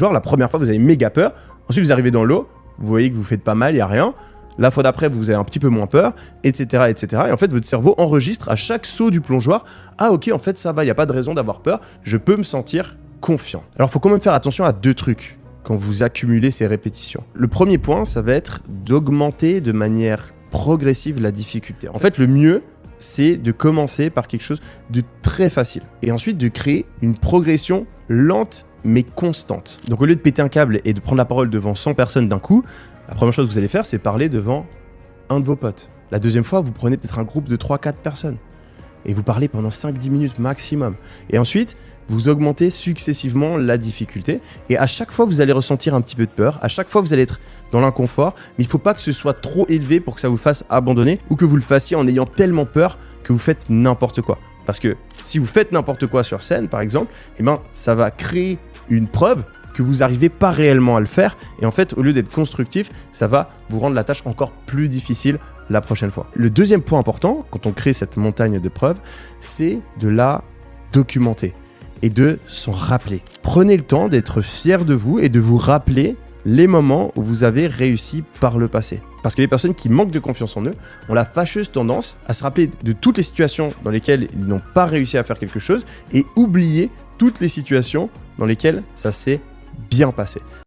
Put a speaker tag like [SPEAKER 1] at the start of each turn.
[SPEAKER 1] Genre, la première fois, vous avez méga peur. Ensuite, vous arrivez dans l'eau. Vous voyez que vous faites pas mal, il n'y a rien. La fois d'après, vous avez un petit peu moins peur, etc., etc. Et en fait, votre cerveau enregistre à chaque saut du plongeoir. Ah, ok, en fait, ça va, il n'y a pas de raison d'avoir peur. Je peux me sentir confiant. Alors, il faut quand même faire attention à 2 trucs quand vous accumulez ces répétitions. Le premier point, ça va être d'augmenter de manière progressive la difficulté. En fait, le mieux, c'est de commencer par quelque chose de très facile. Et ensuite, de créer une progression lente mais constante. Donc, au lieu de péter un câble et de prendre la parole devant 100 personnes d'un coup, la première chose que vous allez faire, c'est parler devant un de vos potes. La deuxième fois, vous prenez peut-être un groupe de 3-4 personnes et vous parlez pendant 5-10 minutes maximum. Et ensuite, vous augmentez successivement la difficulté et à chaque fois, vous allez ressentir un petit peu de peur. À chaque fois, vous allez être dans l'inconfort, mais il ne faut pas que ce soit trop élevé pour que ça vous fasse abandonner ou que vous le fassiez en ayant tellement peur que vous faites n'importe quoi. Parce que si vous faites n'importe quoi sur scène, par exemple, eh ben, ça va créer une preuve que vous n'arrivez pas réellement à le faire. Et en fait, au lieu d'être constructif, ça va vous rendre la tâche encore plus difficile la prochaine fois. Le deuxième point important, quand on crée cette montagne de preuves, c'est de la documenter et de s'en rappeler. Prenez le temps d'être fier de vous et de vous rappeler les moments où vous avez réussi par le passé. Parce que les personnes qui manquent de confiance en eux ont la fâcheuse tendance à se rappeler de toutes les situations dans lesquelles ils n'ont pas réussi à faire quelque chose et oublier toutes les situations dans lesquelles ça s'est bien passé.